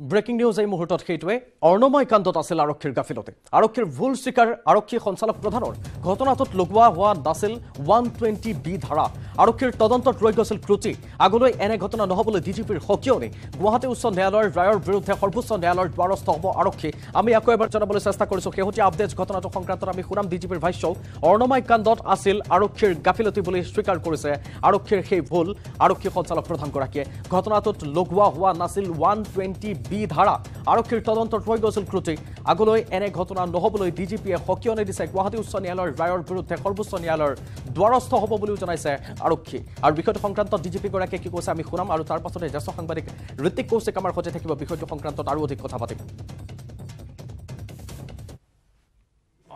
breaking news এই মুহূৰ্তত সেইটোৱে অৰ্ণময় কাণ্ডত আছিল আৰক্ষীৰ গাফিলতি আৰক্ষীৰ ভুল স্বীকাৰ আৰক্ষী সঞ্চালক প্ৰধানৰ ঘটনাটোত লগোৱা হোৱা নাছিল 120B ধাৰা আৰক্ষীৰ তদন্তত ৰৈ গৈছিল ত্ৰুটি আগলৈ এনে ঘটনা নহবলৈ ডিজিপিৰ সকিয়নি গুৱাহাটী উচ্চ ন্যায়ালয়ৰ ৰায়ৰ বিৰুদ্ধে সৰ্বোচ্চ ন্যায়ালয়ৰ দ্বাৰস্থ হ'ব আৰক্ষী আমি আকৌ এবাৰ জনাবলৈ চেষ্টা কৰিছো শেহতীয়া আপডেট ঘটনাটো সংক্ৰান্তত আমি শুনাম ডিজিপিৰ ভাষ্য অৰ্ণময় কাণ্ডত আছিল আৰক্ষীৰ গাফিলতি বুলি স্বীকাৰ কৰিছে আৰক্ষীৰ সেই ভুল আৰক্ষী সঞ্চালক প্ৰধানগৰাকীয়ে ঘটনাটোত লগোৱা হোৱা নাছিল 120B ধাৰা আৰক্ষীৰ তদন্তত ৰৈ গৈছিল ত্ৰুটি আগলৈ এনে ঘটনা নহবলৈ ডিজিপিয়ে সকিয়নি দিছে গুৱাহাটী উচ্চ ন্যায়ালয়ৰ ৰায়ৰ বিৰুদ্ধে সৰ্বোচ্চ ন্যায়ালয়ৰ দ্বাৰস্থ হ'ব বুলিও জনাইছে আৰক্ষী আৰু বিষয়টো সংক্ৰান্তত ডিজিপি গৰাকীয়ে কি কৈছে আমি শুনাম আৰু তাৰ পাছতে জ্যেষ্ঠ সাংবাদিক ঋতিক কৌশিক আমাৰ সৈতে থাকিব বিষয়টো সংক্ৰান্তত আৰু অধিক কথা পাতিম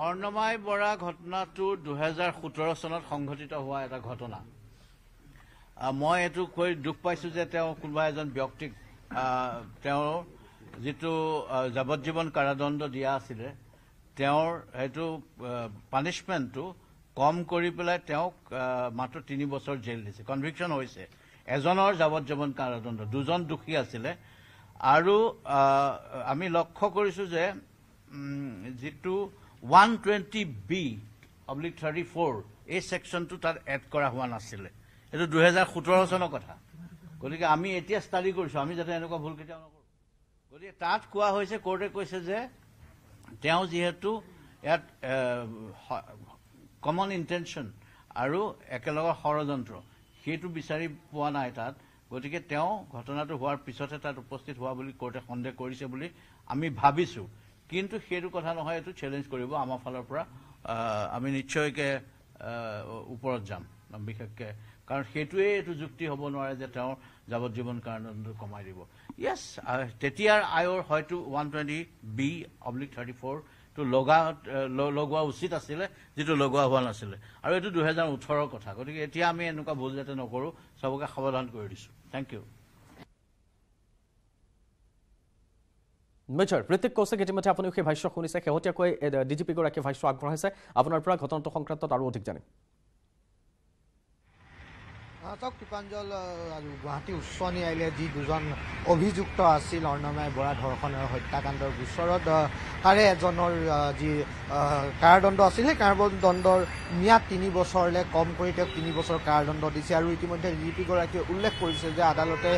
অৰ্ণময় বৰা ঘটনাটো 2017 চনত সংঘটিত হোৱা এটা ঘটনা মই এটো কৈ দুখ পাইছো যে তেওঁ কোনোবা এজন ব্যক্তিক তেওঁৰ যেটো যাৱজ্জীৱন কাৰাদণ্ড দিয়া আছিল তেওঁৰ হেতু পানিশমেন্টটো কম কৰি পেলাই তেওঁক মাত্ৰ 3 বছৰ জেল দিছে কনভিকশন হৈছে এজনৰ যাৱজ্জীৱন কাৰাদণ্ড দুজন দোষী আছিল আৰু আমি লক্ষ্য কৰিছো যে যেটো 120B/34 এই সেকশনটো তাত এড কৰা হোৱা নাছিল এটো 2017 চনৰ কথা গতিকে আমি এতিয়া ষ্টাডি কৰিছো আমি যাতে এনেকুৱা ভুল কেতিয়াও নকৰো গতিকে তাত কোৱা হৈছে কোৰ্টে কৈছে যে তেওঁ যেহেতু ইয়াত কমন ইন্টেনশন আৰু একেলগৰ ষড়যন্ত্ৰ সেইটো বিচাৰি পোৱা নাই তাত গতিকে তেওঁ ঘটনাটো হোৱাৰ পিছতে তাত উপস্থিত হোৱা বুলি কোৰ্টে সন্দেহ কৰিছে বুলি আমি ভাবিছো কিন্তু সেইটো কথা নহয় এটো চ্যালেঞ্জ কৰিব আমাৰ ফালৰ পৰা আমি নিশ্চয়কৈ ওপৰত যাম বিশেষকৈ কাৰণ সেইটোৱে এটো যুক্তি হ'ব নোৱাৰে যে তেওঁ যাৱজ্জীৱন কাৰাদণ্ড কমাই দিব ইয়েস তেতিয়াৰ আয়ৰ হয়তো 120B/34 তো লগোৱা উচিত আছিল যেটো লগোৱা হোৱা নাছিল আৰু এটো 2018 কথা গতিকে এতিয়া আমি এনেকুৱা ভুল যাতে নকৰো সবকে সাৱধান কৰি দিছো thank you major Hrithik Kaushik ইতিমধ্যে আপুনি সেই ভাষ্য শুনিছে শেহতীয়াকৈ ডিজিপি গৰাকীয়ে ভাষ্য আগবঢ়াইছে আপোনাৰ পৰা ঘটনাটো সংক্ৰান্তত আৰু অধিক জানিম কৃপাঞ্জল আৰু গুৱাহাটী উচ্চ ন্যায়ালয়ে যি দুজন অভিযুক্ত আছিল অৰ্ণময় বৰা ধৰ্ষণ আৰু হত্যাকাণ্ডৰ গোচৰত তাৰে এজনৰ যি কাৰাদণ্ড আছিল সেই কাৰাদণ্ডৰ ম্যাদ 3 বছৰলৈ কম কৰি তেওঁক 3 বছৰ কাৰাদণ্ড দিছে আৰু ইতিমধ্যে ডিজিপি গৰাকীয়ে উল্লেখ কৰিছে যে আদালতে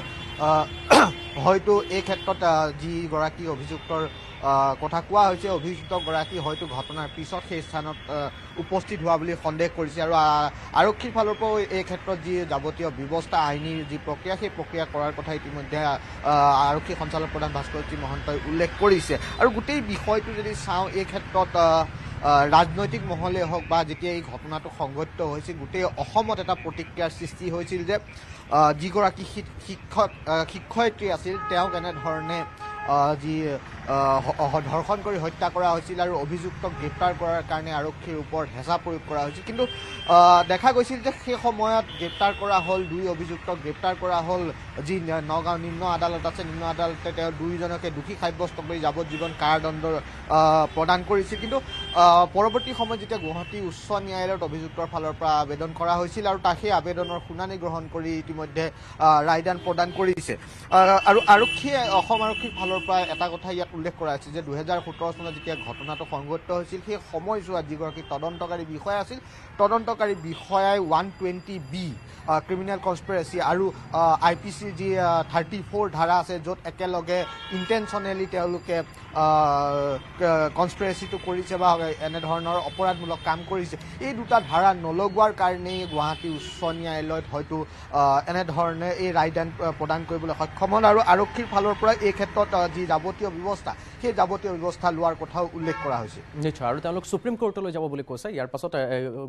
হয়তো এই ক্ষেত্ৰত যি গৰাকী অভিযুক্তৰ কথা কোৱা হৈছে অভিযুক্তগৰাকী হয়তো ঘটনাৰ পিছত সেই স্থানত উপস্থিত হোৱা বুলি সন্দেহ কৰিছে আৰু আৰক্ষীৰ ফালৰ পৰা এই ক্ষেত্ৰত যি যাৱতীয় ব্যৱস্থা আইনী যি প্ৰক্ৰিয়া সেই প্ৰক্ৰিয়া কৰাৰ কথা ইতিমধ্যে আৰক্ষী সঞ্চালক প্ৰধান ভাস্কৰজী মহন্তই উল্লেখ কৰিছে আৰু গোটেই বিষয়টো যদি চাওঁ এই ক্ষেত্ৰত ৰাজনৈতিক মহলে হওক বা যেতিয়া এই ঘটনাটো সংঘটিত হৈছিল গোটেই অসমত এটা প্ৰতিক্ৰিয়াৰ সৃষ্টি হৈছিল যে যিগৰাকী শিক্ষয়িত্ৰী আছিল তেওঁক এনেধৰণে যি ধৰ্ষণ কৰি হত্যা কৰা হৈছিল আৰু অভিযুক্তক গ্ৰেপ্তাৰ কৰাৰ কাৰণে আৰক্ষীৰ ওপৰত হেঁচা প্ৰয়োগ কৰা হৈছিল কিন্তু দেখা গৈছিল যে সেই সময়ত গ্ৰেপ্তাৰ কৰা হ'ল 2 অভিযুক্তক গ্ৰেপ্তাৰ কৰা হ'ল যি নগাঁও নিম্ন আদালত আছে নিম্ন আদালতে তেওঁ 2জনকে দোষী সাব্যস্ত কৰি যাৱজ্জীৱন কাৰাদণ্ড প্ৰদান কৰিছিল কিন্তু পৰৱৰ্তী সময়ত যেতিয়া গুৱাহাটী উচ্চ ন্যায়ালয়ত অভিযুক্তৰ ফালৰ পৰা আবেদন কৰা হৈছিল আৰু সেই আবেদনৰ শুনানি গ্ৰহণ কৰি ইতিমধ্যে ৰায়দান প্ৰদান কৰিছে আৰু আৰক্ষীয়ে অসম আৰক্ষীৰ ফালৰ পৰা এটা কথা ইয়াত উল্লেখ কৰা হৈছে যে 2017 চনত যেতিয়া ঘটনাটো সংঘটিত হৈছিল সেই সময়ছোৱাত যিগৰাকী তদন্তকাৰী বিষয়া আছিল তদন্তকাৰী বিষয়াই 120B ক্ৰিমিনেল কনস্পিৰেচি আৰু IPC যি 34 ধাৰা আছে য'ত একেলগে ইন্টেনশনেলি তেওঁলোকে কনস্পিৰেচিটো কৰিছে বা এনেধৰণৰ অপৰাধমূলক কাম কৰিছে এই দুটা ধাৰা নলগোৱাৰ কাৰণেই গুৱাহাটী উচ্চ ন্যায়ালয়ত হয়তো এনেধৰণে এই ৰায়দান প্ৰদান কৰিবলৈ সক্ষম হ'ল আৰু আৰক্ষীৰ ফালৰ পৰা এই ক্ষেত্ৰত যি যাৱতীয় ব্যৱস্থা সেই যাৱতীয় ব্যৱস্থা লোৱাৰ কথাও উল্লেখ কৰা হৈছে নিশ্চয় আৰু তেওঁলোক সুপ্ৰিম কোৰ্টলৈ যাব বুলি কৈছে ইয়াৰ পাছত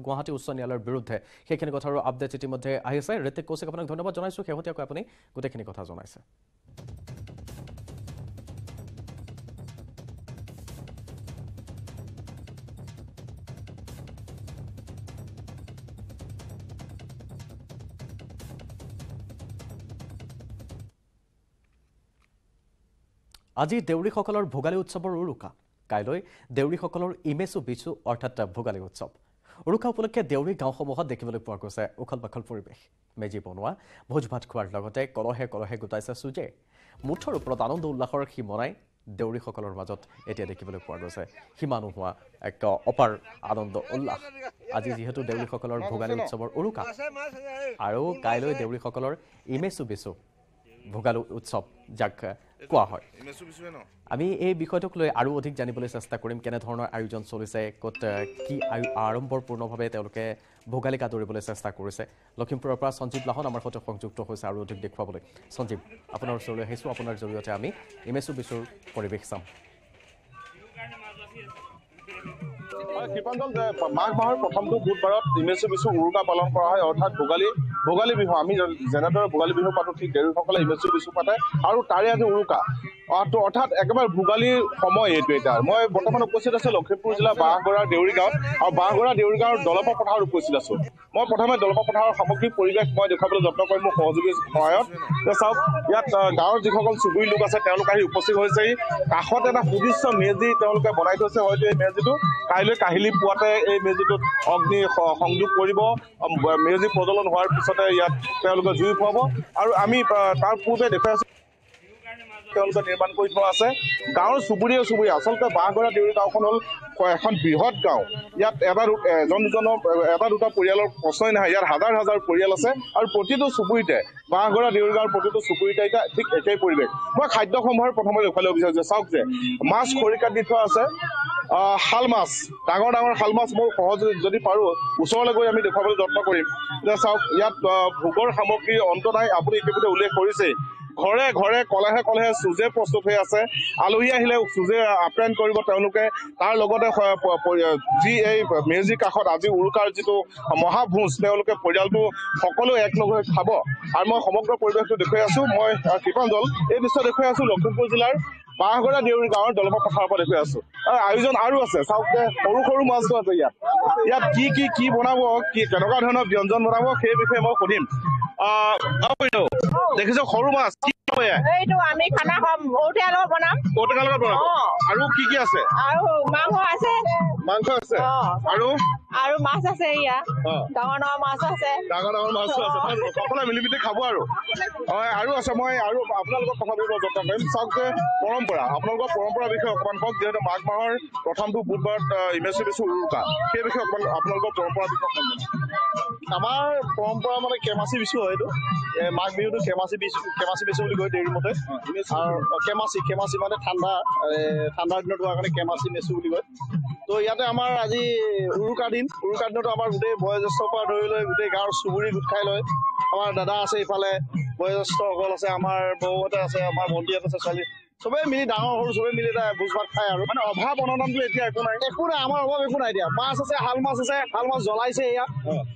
গুৱাহাটী উচ্চ ন্যায়ালয়ৰ বিৰুদ্ধে সেইখিনি কথাৰ আপডেট ইতিমধ্যে আহিছে ঋতিক কৌশিক আপোনাক ধন্যবাদ জনাইছো শেহতীয়াকৈ আপুনি গোটেইখিনি কথা জনাইছে আজি দেউৰীসকলৰ ভোগালী উৎসৱৰ উৰুকা কাইলৈ দেউৰীসকলৰ ইমেচু বিচু অৰ্থাৎ ভোগালী উৎসৱ উৰুকা উপলক্ষে দেউৰী গাঁওসমূহত দেখিবলৈ পোৱা গৈছে উখল পাখল পৰিৱেশ মেজি বনোৱা ভোজ ভাত খোৱাৰ লগতে কলহে কলহে গোটাইছে চুজে মুঠৰ ওপৰত আনন্দ উল্লাসৰ সীমনাই দেউৰীসকলৰ মাজত এতিয়া দেখিবলৈ পোৱা গৈছে সীমা নোহোৱা এক অপাৰ আনন্দ উল্লাস আজি যিহেতু দেউৰীসকলৰ ভোগালী উৎসৱৰ উৰুকা আৰু কাইলৈ দেউৰীসকলৰ ইমেচু বিচু ভোগালী উৎসৱ যাক কোৱা হয় আমি এই বিষয়টোক লৈ আৰু অধিক জানিবলৈ চেষ্টা কৰিম কেনেধৰণৰ আয়োজন চলিছে ক'ত কি আড়ম্বৰপূৰ্ণভাৱে তেওঁলোকে ভোগালীকা দৌৰিবলৈ চেষ্টা কৰিছে লখিমপুৰৰ পৰা সঞ্জীৱ লাহন আমাৰ সৈতে সংযুক্ত হৈছে আৰু অধিক দেখুৱাবলৈ সঞ্জীৱ আপোনাৰ ওচৰলৈ আহিছোঁ আপোনাৰ জৰিয়তে আমি ইমেচু বিচুৰ পৰিৱেশ চাম কৃপাঞ্জল মাঘ মাহৰ প্ৰথমটো বুধবাৰত ইমেচু বিচু উৰুকা পালন কৰা হয় অৰ্থাৎ ভোগালী বিহু আমি যেনেদৰে ভোগালী বিহু পাতো ঠিক দেউৰীসকলে ইমেচু বিচু পাতে আৰু তাৰে আজি উৰুকা অৰ্থাৎ একেবাৰে ভোগালীৰ সময় এইটো এটা মই বৰ্তমান উপস্থিত আছো লখিমপুৰ জিলাৰ বাঁহগড়াৰ দেউৰী গাঁৱত আৰু বাঁহগড়া দেউৰী গাঁৱৰ দলপা পথাৰত উপস্থিত আছো মই প্ৰথমে দলপা পথাৰৰ সামগ্ৰিক পৰিৱেশ মই দেখুৱাবলৈ যত্ন কৰিম মোৰ সহযোগীৰ সহায়ত চাওক ইয়াত গাঁৱৰ যিসকল চুবুৰী লোক আছে তেওঁলোক আহি উপস্থিত হৈছে কাষত এটা সুদৃশ্য মেজি তেওঁলোকে বনাই থৈছে হয়তো এই মেজিটো কাইলৈ কাহিলী পুৱাতে এই মেজিটোত অগ্নি সংযোগ কৰিব মেজি প্ৰজ্বলন হোৱাৰ পিছতে ইয়াত তেওঁলোকে জুই ফুৱাব আৰু আমি তাৰ পূৰ্বে দেখুৱাই আছো তেওঁলোকে নিৰ্মাণ কৰি থোৱা আছে গাঁৱৰ চুবুৰীয়া আচলতে বাঁহগড়া দেউৰী গাঁওখন হ'ল এখন বৃহৎ গাঁও ইয়াত এটা দুটা পৰিয়ালৰ প্ৰশ্নই নহয় ইয়াত হাজাৰ হাজাৰ পৰিয়াল আছে আৰু প্ৰতিটো চুবুৰীতে বাঁহগড়া দেউৰী গাঁৱৰ প্ৰতিটো চুবুৰীতে এতিয়া ঠিক একেই পৰিৱেশ মই খাদ্যসমূহৰ প্ৰথমে দেখুৱাবলৈ বিচাৰিছো চাওক যে মাছ খৰিকাত দি থোৱা আছে শাল মাছ ডাঙৰ ডাঙৰ শাল মাছ মোৰ সহজে যদি পাৰোঁ ওচৰলৈ গৈ আমি দেখুৱাবলৈ যত্ন কৰিম যে চাওক ইয়াত ভোগৰ সামগ্ৰীৰ অন্ত নাই আপুনি ইতিমধ্যে উল্লেখ কৰিছেই ঘৰে ঘৰে কলহে কলহে চুজে প্ৰস্তুত হৈ আছে আলহী আহিলে চুজে আপ্যায়ন কৰিব তেওঁলোকে তাৰ লগতে যি এই মেজিৰ কাষত আজি উৰুকাৰ যিটো মহাভোজ তেওঁলোকে পৰিয়ালটো সকলো একলগ হৈ খাব আৰু মই সমগ্ৰ পৰিৱেশটো দেখুৱাই আছো মই কৃপাঞ্জল এই দৃশ্য দেখুৱাই আছো লখিমপুৰ জিলাৰ বাঁহগড়া দেউৰী গাঁৱৰ দলপা পথাৰৰ পৰা দেখুৱাই আছো আয়োজন আৰু আছে চাওক যে সৰু সৰু মাছটো আছে ইয়াত কি বনাব কেনেকুৱা ধৰণৰ ব্যঞ্জন বনাব সেই বিষয়ে মই সুধিম দেখিছো সৰু মাছ এইটো আমি খানা খাম ঔটেকাৰ লগত বনাম আৰু কি আছে আৰু মাংস আছে আৰু মাছ আছে ইয়া ডাঙৰ ডাঙৰ মাছ আছে সকলোৱে মিলি মিলি খাব আৰু আছে মই আৰু আপোনালোকক কথা পাতিব যত্ন কৰিম চাওক যে আপোনালোকৰ পৰম্পৰাৰ বিষয়ে অকণমান কওক যিহেতু মাঘ মাহৰ প্ৰথমটো বুধবাৰত ইমেচু বিচু উৰুকা সেই বিষয়ে অকণমান আপোনালোকৰ পৰম্পৰাৰ বিষয়ে অকণমান আমাৰ পৰম্পৰা মানে কেমাচি বিচু হয় এইটো মাঘ বিহুটো কেমাচি বিচু বুলি কয় দেউৰী মতে আৰু কেমাচি মানে ঠাণ্ডাৰ দিনত হোৱাৰ কাৰণে কেমাচি মেচু বুলি কয় তো ইয়াতে আমাৰ আজি উৰুকাৰ দিনতো আমাৰ গোটেই বয়োজ্যেষ্ঠৰ পৰা ধৰি লৈ গোটেই গাঁৱৰ চুবুৰী গোট খাই লয় আমাৰ দাদা আছে ইফালে বয়োজ্যেষ্ঠসকল আছে আমাৰ বৌহঁতে আছে আমাৰ ভণ্টিহঁত আছে ছোৱালী চবেই মিলি ডাঙৰ সৰু চবেই মিলি এটা ভোজ ভাত খায় আৰু মানে অভাৱ অনটনটো এতিয়া একো নাই আমাৰ অভাৱ একো নাই এতিয়া মাছ আছে শাল মাছ জ্বলাইছে এয়া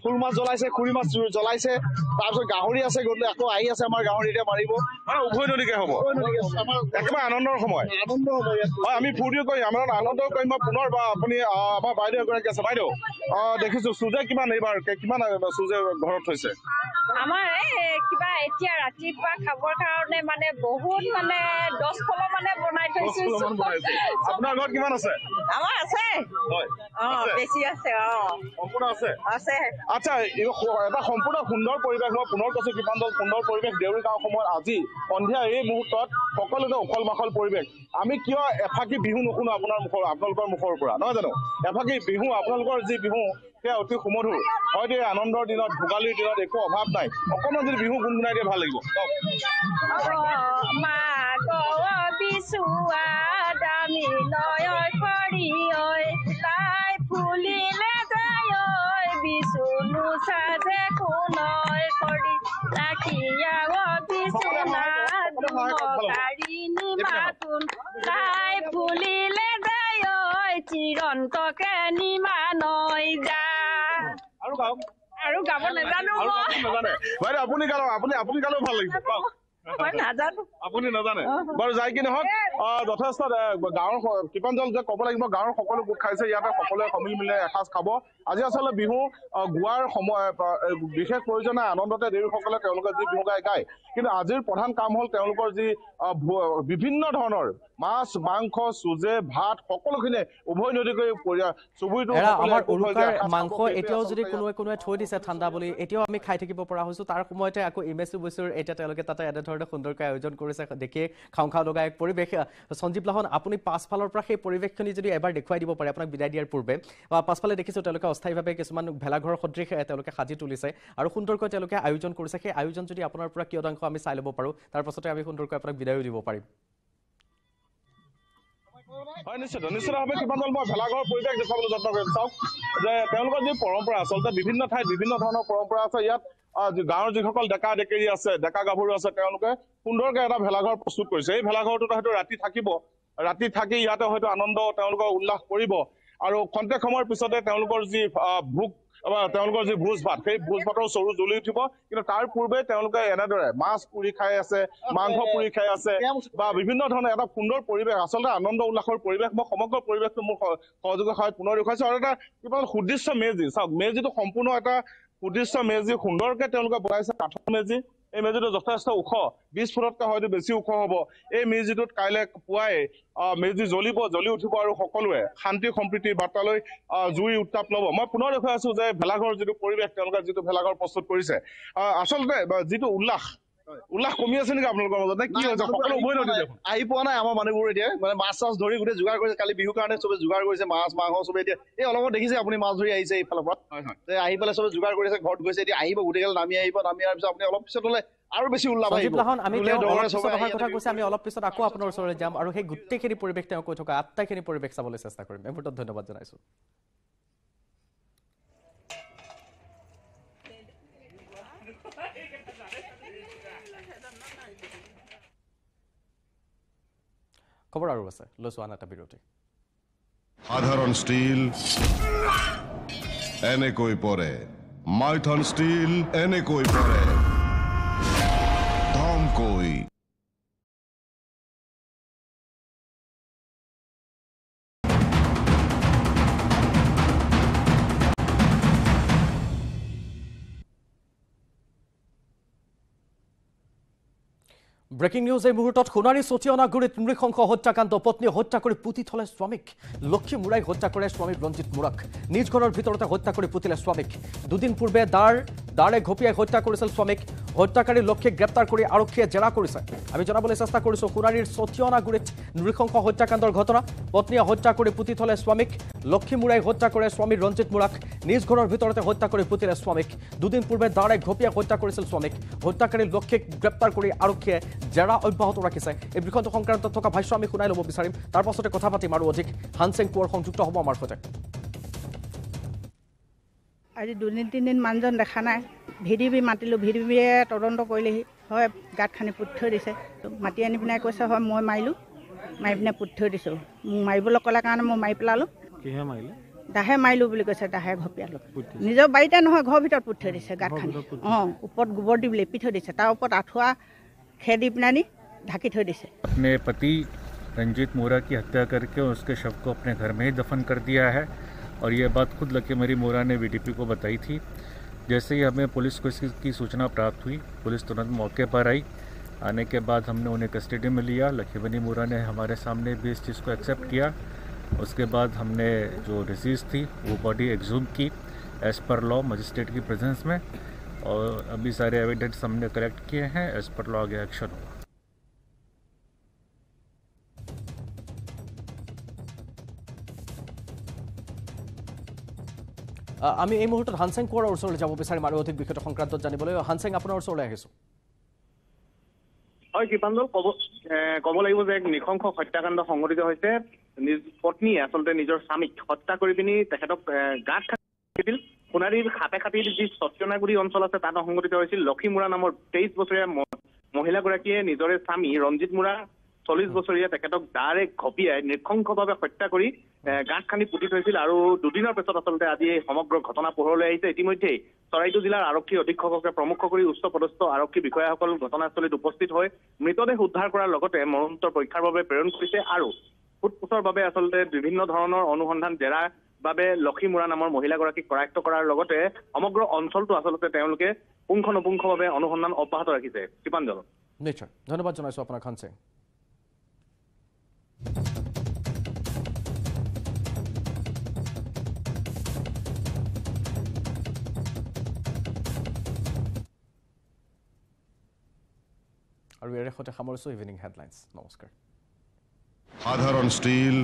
ফুল মাছ জ্বলাইছে খুৰি মাছ জ্বলাইছে তাৰপিছত গাহৰি আছে গধূলি আকৌ আহি আছে আমাৰ গাহৰি এতিয়া মাৰিব উভয় নদীকে হ'ব একেবাৰে আনন্দৰ সময় হয় আমি ফূৰ্তিও কৰিম আমাৰ আনন্দ কৰিম মই পুনৰ আপুনি আমাৰ বাইদেউ এগৰাকী আছে বাইদেউ দেখিছো চুজে কিমান চুজে ঘৰত থৈছে আমাৰ কিবা এতিয়া ৰাতিপুৱা খাবৰ কাৰণে মানে বহুত মানে 10 কলহ মানে বনাই থৈছো আপোনাৰ ঘৰত কিমান আছে আমাৰ আছে বেছি আছে সম্পূৰ্ণ আছে আচ্ছা এটা সম্পূৰ্ণ সুন্দৰ পৰিৱেশ মই পুনৰ কৈছো কৃপাঞ্জল সুন্দৰ পৰিৱেশ দেউৰী গাঁওসমূহত আজি সন্ধিয়া এই মুহূৰ্তত সকলোতে উখল মাখল পৰিৱেশ আমি কিয় এফাকি বিহু নুশুনো আপোনালোকৰ মুখৰ পৰা নহয় জানো এফাকি বিহু আপোনালোকৰ যি বিহু সেয়া অতি সুমধুৰ হয়তো এই আনন্দৰ দিনত ভোগালীৰ দিনত একো অভাৱ নাই অকণমান যদি বিহু গুণগুণাই দিয়ে ভাল লাগিব চিৰন্তকে নিমানৈ যা আৰু গাব নাজানো বাইদেউ আপুনি গালেও ভাল লাগিব মই নাজানো আপুনি নাজানে বাৰু যাই কি নহওক যথেষ্ট গাঁৱৰ কৃপাঞ্জল যে ক'ব লাগিব গাঁৱৰ সকলো গোট খাইছে ইয়াতে সকলোৱে সমিল মিলে এসাঁজ খাব আজি আচলতে বিহু গোৱাৰ সময় বিশেষ প্ৰয়োজন নাই আনন্দতে দেউৰীসকলে তেওঁলোকে যি বিহু গায় কিন্তু আজিৰ প্ৰধান কাম হ'ল তেওঁলোকৰ যি বিভিন্ন ধৰণৰ মাছ মাংস চুজে ভাত সকলোখিনি উভয় নদীকৈ চুবুৰীটো আমাৰ উৰুকাৰ মাংস এতিয়াও যদি কোনোৱে থৈ দিছে ঠাণ্ডা বুলি এতিয়াও আমি খাই থাকিব পৰা হৈছো তাৰ সময়তে আকৌ ইমেচু বৈচুৰ এতিয়া তেওঁলোকে তাতে এনেধৰণে সুন্দৰকৈ আয়োজন কৰিছে দেখিয়ে খাওঁ লগা এক পৰিৱেশ সঞ্জীৱ লাহন আপুনি পাছফালৰ পৰা সেই পৰিৱেশখিনি যদি এবাৰ দেখুৱাই দিব পাৰে আপোনাক বিদায় দিয়াৰ পূৰ্বে পাছফালে দেখিছোঁ তেওঁলোকে অস্থায়ীভাৱে কিছুমান ভেলাঘৰ সদৃশ তেওঁলোকে সাজি তুলিছে আৰু সুন্দৰকৈ তেওঁলোকে আয়োজন কৰিছে সেই আয়োজন যদি আপোনাৰ পৰা কিয়দাংশ আমি চাই ল'ব পাৰোঁ তাৰ পাছতে আমি সুন্দৰকৈ আপোনাক বিদায়ো দিব পাৰিম হয় নিশ্চিতভাৱে কৃপাঞ্জল মই ভেলাঘৰ পৰিৱেশ দেখুৱাবলৈ যত্ন কৰিম চাওক যে তেওঁলোকৰ যি পৰম্পৰা আচলতে বিভিন্ন ঠাইত বিভিন্ন ধৰণৰ পৰম্পৰা আছে ইয়াত গাঁৱৰ যিসকল ডেকা ডেকেৰী আছে ডেকা গাভৰু আছে তেওঁলোকে সুন্দৰকৈ এটা ভেলাঘৰ প্ৰস্তুত কৰিছে এই ভেলাঘৰটোত হয়তো ৰাতি থাকি ইয়াতে হয়তো আনন্দ তেওঁলোকৰ উল্লাস কৰিব আৰু খন্তেক সময়ৰ পিছতে তেওঁলোকৰ যি তেওঁলোকৰ যি ভোজ ভাত সেই ভোজ ভাতৰ চৰু জ্বলি উঠিব কিন্তু তাৰ পূৰ্বে তেওঁলোকে এনেদৰে মাছ পুৰি খাই আছে মাংস পুৰি খাই আছে বা বিভিন্ন ধৰণৰ এটা সুন্দৰ পৰিৱেশ আচলতে আনন্দ উল্লাসৰ পৰিৱেশ মই সমগ্ৰ পৰিৱেশটো মোৰ সহযোগৰ সহায়ত পুনৰ দেখুৱাইছো আৰু এটা কিবা সুদৃশ্য মেজি চাওক মেজিটো সম্পূৰ্ণ এটা সুদৃশ্য মেজি সুন্দৰকে তেওঁলোকে বনাইছে কাঠৰ মেজি এই মেজিটো যথেষ্ট ওখ 20 ফুটতকৈ হয়তো বেছি ওখ হ'ব এই মেজিটোত কাইলৈ পুৱাই মেজি জ্বলি উঠিব আৰু সকলোৱে শান্তি সম্প্ৰীতি বাৰ্তালৈ জুই উত্তাপ ল'ব মই পুনৰ দেখুৱাই আছো যে ভেলাঘৰ যিটো পৰিৱেশ তেওঁলোকে যিটো ভেলাঘৰ প্ৰস্তুত কৰিছে আচলতে যিটো উল্লাস কমি আছে নেকি আপোনালোকৰ মাজত কি হৈছে সকলো উভয় নদী আহি পোৱা নাই আমাৰ মানুহবোৰ এতিয়া মানে মাছ চাছ ধৰি গোটেই যোগাৰ কৰিছে কালি বিহুৰ কাৰণে চবে যোগাৰ কৰিছে মাছ মাংস চবে এতিয়া এই অলপত দেখিছে আপুনি মাছ ধৰি আহিছে এইফালৰ পৰা আহি পেলাই চবে যোগাৰ কৰিছে ঘৰত গৈছে এতিয়া আহিব গোটেইগাল নামি অহাৰ পিছত আপুনি অলপ পিছত হ'লে আৰু বেছি উল্লাহ সঞ্জীৱ লাহন আমি কথা কৈছে আমি অলপ পিছত আকৌ আপোনাৰ ওচৰলৈ যাম আৰু সেই গোটেইখিনি পৰিৱেশ তেওঁ কৈ থকা আটাইখিনি পৰিৱেশ চাবলৈ চেষ্টা কৰিম এই মুহূৰ্তত ধন্যবাদ জনাইছো খবৰ আৰু আছে লৈছো আন এটা বিৰতি সাধাৰণ স্টিল এনেকৈ পৰে মাইথন স্টিল এনেকৈ পৰে ধমকৈ ব্ৰেকিং নিউজ এই মুহূৰ্তত সোণাৰী চটিয়নাগুৰিত নৃশংস হত্যাকাণ্ড পত্নীয়ে হত্যা কৰি পুতি থলে স্বামীক লক্ষী মুৰাই হত্যা কৰে স্বামী ৰঞ্জিত মুৰাক নিজ ঘৰৰ ভিতৰতে হত্যা কৰি পুতিলে স্বামীক দুদিন পূৰ্বে দাৰে ঘপিয়াই হত্যা কৰিছিল স্বামীক হত্যাকাৰী লক্ষীক গ্ৰেপ্তাৰ কৰি আৰক্ষীয়ে জেৰা কৰিছে আমি জনাবলৈ চেষ্টা কৰিছো সোণাৰীৰ চটিয়নাগুৰিত নৃশংস হত্যাকাণ্ডৰ ঘটনা পত্নীয়ে হত্যা কৰি পুতি থলে স্বামীক লক্ষী মুৰাই হত্যা কৰে স্বামী ৰঞ্জিত মুৰাক নিজ ঘৰৰ ভিতৰতে হত্যা কৰি পুতিলে স্বামীক দুদিন পূৰ্বে দাৰে ঘপিয়াই হত্যা কৰিছিল স্বামীক হত্যাকাৰী লক্ষীক গ্ৰেপ্তাৰ কৰি আৰক্ষীয়ে জেৰা অব্যাহত ৰাখিছে এই বিষয়টো সংক্ৰান্তত থকা ভাষ্য আমি শুনাই ল'ব বিচাৰিম তাৰ পাছতে কথা পাতিম আৰু অধিক হানসেং কোঁৱৰ সংযুক্ত হ'ব আমাৰ সৈতে আজি 2-3 দিন মানুহজন দেখা নাই ভিডিবি মাতিলোঁ ভিডিবিয়ে তদন্ত কৰিলেহি হয় গাঁত খানি পুতি থৈ দিছে মাতি আনি পিনে কৈছে হয় মই মাৰিলোঁ মাৰি পিনে পুতি থৈ দিছোঁ মোক মাৰিবলৈ ক'লে কাৰণে মই মাৰি পেলালোঁ কিহে মাৰিলে দাহে মাৰিলোঁ বুলি কৈছে দাহে ঘপিয়ালোঁ নিজৰ বাৰীতে নহয় ঘৰৰ ভিতৰত পুতি থৈ দিছে গাঁত খানি ওপৰত গোবৰ দি লেপি থৈ দিছে তাৰ ওপৰত আঁঠুৱা খেৰ দি পিনে ঢাকি থৈ দিছে अपने पति रंजीत मोरा की हत्या करके उसके शव को अपने घर में ही दफन कर दिया है और ये बात खुद लकीमरी मोरा ने वीडीपी को बताई थी जैसे ही हमें पुलिस को इसकी सूचना प्राप्त हुई पुलिस तुरंत मौके पर आई आने के बाद हमने उन्हें कस्टडी में लिया लकीमरी मोरा ने हमारे सामने भी इस चीज़ को एक्सेप्ट किया उसके बाद हमने जो डिसीज़ थी वो बॉडी एक्सहूम की एज़ पर लॉ मजिस्ट्रेट की प्रेजेंस में और अभी सारे एविडेंस हमने कलेक्ट किए हैं एज़ पर लॉ आगे एक्शन होगा আমি এই মুহূৰ্তত হানসেং কোঁৱৰৰ ওচৰলৈ যাব বিচাৰিম আৰু অধিক বিষয়টো সংক্ৰান্তত জানিবলৈ হানসেং আপোনাৰ ওচৰলৈ আহিছোঁ হয় কৃপাঞ্জল ক'ব লাগিব যে এক নৃশংস হত্যাকাণ্ড সংঘটিত হৈছে নিজ পত্নীয়ে আচলতে নিজৰ স্বামীক হত্যা কৰি পিনি তেখেতক গাঁত খাটিছিল সোণাৰীৰ খাপে যি চটিয়নাগুৰি অঞ্চল আছে তাত সংঘটিত হৈছিল লক্ষী মুৰা নামৰ 23 বছৰীয়া মহিলাগৰাকীয়ে নিজৰে স্বামী ৰঞ্জিত মুৰা 40 বছৰীয়া তেখেতক ডাইৰেক্ট ঘপিয়াই নৃশংসভাৱে হত্যা কৰি গাঁত খান্দি পুতি থৈছিল আৰু দুদিনৰ পিছত আচলতে আজি এই সমগ্ৰ ঘটনা পোহৰলৈ আহিছে ইতিমধ্যেই চৰাইদেউ জিলাৰ আৰক্ষী অধীক্ষককে প্ৰমুখ কৰি উচ্চ পদস্থ আৰক্ষী বিষয়াসকল ঘটনাস্থলীত উপস্থিত হৈ মৃতদেহ উদ্ধাৰ কৰাৰ লগতে মৰণোত্তৰ পৰীক্ষাৰ বাবে প্ৰেৰণ কৰিছে আৰু সোধপোছৰ বাবে আচলতে বিভিন্ন ধৰণৰ অনুসন্ধান জেৰাৰ বাবে লক্ষী মুৰা নামৰ মহিলাগৰাকীক কৰায়ত্ব কৰাৰ লগতে সমগ্ৰ অঞ্চলটো আচলতে তেওঁলোকে পুংখানুপুংখভাৱে অনুসন্ধান অব্যাহত ৰাখিছে কৃপাঞ্জল নিশ্চয় ধন্যবাদ জনাইছোঁ আপোনাক খান সিং আৰু ইয়াৰে সৈতে সামৰিছোঁ ইভিনিং হেডলাইন্স নমস্কাৰ সাধাৰণ ষ্টীল